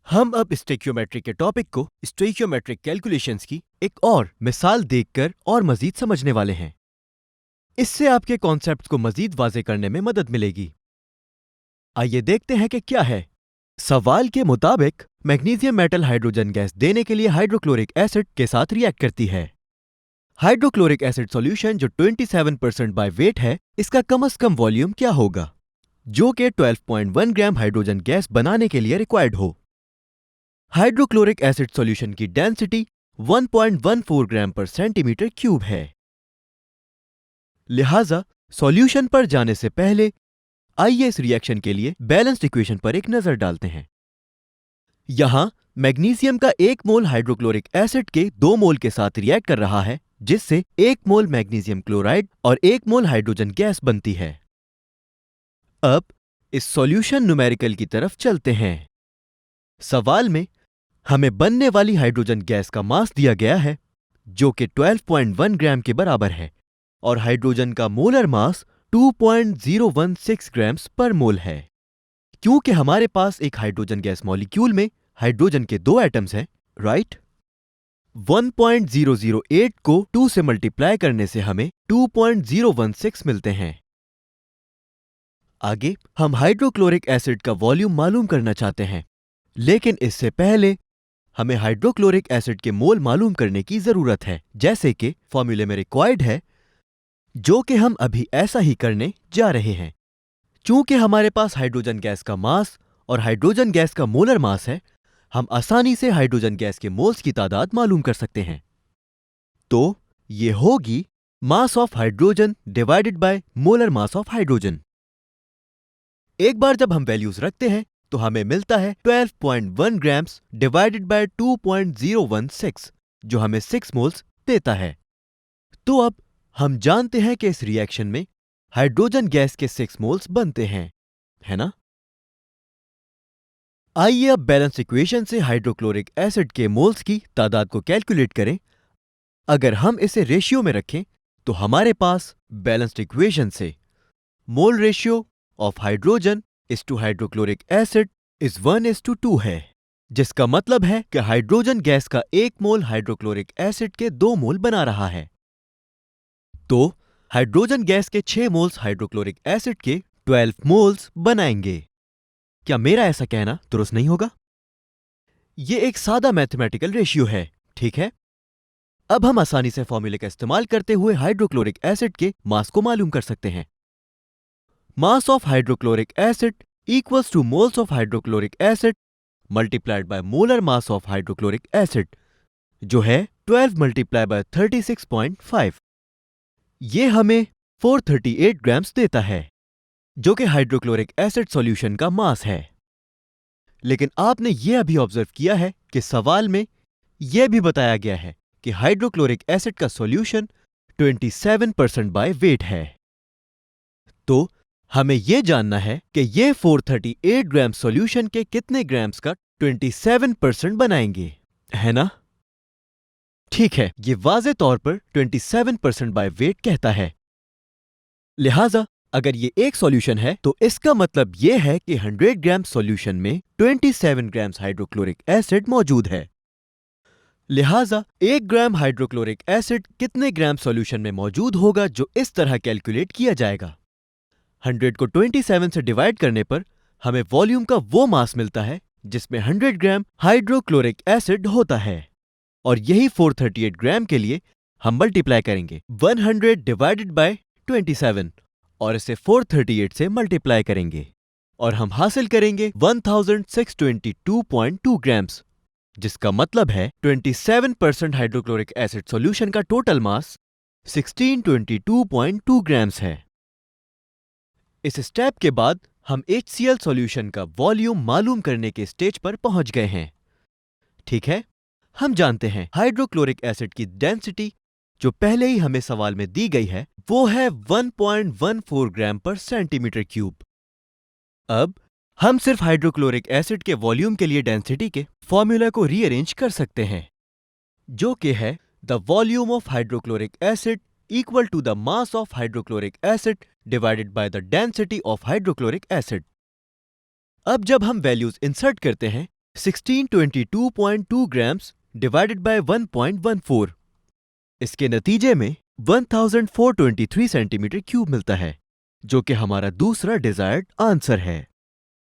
हम अब स्टोइकियोमेट्री के टॉपिक को स्टोइकियोमेट्रिक कैलकुलेशंस की एक और मिसाल देखकर और मजीद समझने वाले हैं। इससे आपके कॉन्सेप्ट्स को मजीद वाज़ेह करने में मदद मिलेगी। आइए देखते हैं कि क्या है। सवाल के मुताबिक मैग्नीशियम मेटल हाइड्रोजन गैस देने के लिए हाइड्रोक्लोरिक एसिड के साथ रिएक्ट करती है। हाइड्रोक्लोरिक एसिड सॉल्यूशन जो 27% बाय वेट है, इसका कम से कम वॉल्यूम क्या होगा, जो कि 12.1 ग्राम हाइड्रोजन गैस बनाने के लिए रिक्वायर्ड हो। हाइड्रोक्लोरिक एसिड सॉल्यूशन की डेंसिटी 1.14 ग्राम पर सेंटीमीटर क्यूब है। लिहाजा सॉल्यूशन पर जाने से पहले आइए इस रिएक्शन के लिए बैलेंस्ड इक्वेशन पर एक नजर डालते हैं। यहां मैग्नीशियम का 1 मोल हाइड्रोक्लोरिक एसिड के 2 मोल के साथ रिएक्ट कर रहा है, जिससे 1 मोल मैग्नीशियम क्लोराइड और 1 मोल हाइड्रोजन गैस बनती है। अब इस सॉल्यूशन न्यूमेरिकल की तरफ चलते हैं। सवाल में हमें बनने वाली हाइड्रोजन गैस का मास दिया गया है, जो कि 12.1 ग्राम के बराबर है, और हाइड्रोजन का मोलर मास 2.016 ग्राम्स पर मोल है। क्योंकि हमारे पास एक हाइड्रोजन गैस मॉलिक्यूल में हाइड्रोजन के 2 एटम्स हैं, राइट? 1.008 को 2 से मल्टीप्लाई करने से हमें 2.016 मिलते हैं। आगे हम हाइड्रोक्लोरिक एसिड का वॉल्यूम मालूम करना चाहते हैं, लेकिन इससे पहले हमें हाइड्रोक्लोरिक एसिड के मोल मालूम करने की जरूरत है, जैसे कि फॉर्मूले में रिक्वायर्ड है, जो कि हम अभी ऐसा ही करने जा रहे हैं। चूंकि हमारे पास हाइड्रोजन गैस का मास और हाइड्रोजन गैस का मोलर मास है, हम आसानी से हाइड्रोजन गैस के मोल्स की तादाद मालूम कर सकते हैं। तो ये होगी mass of hydrogen divided by molar mass of hydrogen. एक बार जब हम वैल्यूज रखते हैं तो हमें मिलता है 12.1 ग्राम्स डिवाइडेड बाय 2.016, जो हमें 6 मोल्स देता है। तो अब हम जानते हैं कि इस रिएक्शन में हाइड्रोजन गैस के 6 मोल्स बनते हैं, है ना? आइए अब बैलेंस इक्वेशन से हाइड्रोक्लोरिक एसिड के मोल्स की तादाद को कैलकुलेट करें। अगर हम इसे रेशियो में रखें तो हमारे पास बैलेंस्ड इक्वेशन से mole ratio of hydrogen is to hydrochloric acid is 1:2 है, जिसका मतलब है कि हाइड्रोजन गैस का 1 मोल हाइड्रोक्लोरिक एसिड के 2 मोल बना रहा है। तो हाइड्रोजन गैस के 6 मोल्स हाइड्रोक्लोरिक एसिड के 12 मोल्स बनाएंगे। क्या मेरा ऐसा कहना दुरुस्त नहीं होगा? यह एक सादा मैथमेटिकल रेशियो है, ठीक है? अब हम आसानी से फॉर्मूले का इस्तेमाल करते हुए हाइड्रोक्लोरिक एसिड के मास को मालूम कर सकते हैं। मास of hydrochloric acid equals two moles of hydrochloric acid multiplied by molar mass of hydrochloric acid, जो है 12 मल्टीप्लाई बाय 36.5। ये हमें 438 ग्राम्स देता है, जो कि हाइड्रोक्लोरिक एसिड सॉल्यूशन का मास है। लेकिन आपने यह अभी ऑब्जर्व किया है कि सवाल में यह भी बताया गया है कि हाइड्रोक्लोरिक एसिड का सॉल्यूशन 27% बाय वेट है। तो हमें यह जानना है कि यह 438 ग्राम सॉल्यूशन के कितने ग्राम्स का 27% बनाएंगे, है ना? ठीक है, यह वाज़े तौर पर 27% बाय वेट कहता है। लिहाजा अगर ये एक सॉल्यूशन है तो इसका मतलब यह है कि 100 ग्राम सॉल्यूशन में 27 ग्राम्स हाइड्रोक्लोरिक एसिड मौजूद है। लिहाजा 1 ग्राम हाइड्रोक्लोरिक एसिड कितने ग्राम सॉल्यूशन में मौजूद होगा, जो इस तरह कैलकुलेट किया जाएगा। 100 को 27 से डिवाइड करने पर हमें वॉल्यूम का वो मास मिलता है जिसमें 100 ग्राम हाइड्रोक्लोरिक एसिड होता है, और यही 438 ग्राम के लिए हम मल्टीप्लाई करेंगे 100 डिवाइडेड बाय 27 और इसे 438 से मल्टीप्लाई करेंगे, और हम हासिल करेंगे 1622.2 ग्राम्स, जिसका मतलब है 27% हाइड्रोक्लोरिक एसिड सॉल्यूशन का टोटल मास 1622.2 ग्राम्स है। इस स्टेप के बाद हम HCl सॉल्यूशन का वॉल्यूम मालूम करने के स्टेज पर पहुंच गए हैं, ठीक है? हम जानते हैं हाइड्रोक्लोरिक एसिड की डेंसिटी, जो पहले ही हमें सवाल में दी गई है, वो है 1.14 ग्राम पर सेंटीमीटर क्यूब। अब हम सिर्फ हाइड्रोक्लोरिक एसिड के वॉल्यूम के लिए डेंसिटी के फॉर्मूला को रीअरेंज कर सकते हैं, जो कि है the volume of hydrochloric acid equal to the mass of hydrochloric acid divided by the density of hydrochloric acid. अब जब हम वैल्यूज इंसर्ट करते हैं 1622.2 ग्राम्स डिवाइडेड बाय 1.14। इसके नतीजे में 1423 सेंटीमीटर क्यूब मिलता है, जो कि हमारा दूसरा डिजायर्ड आंसर है।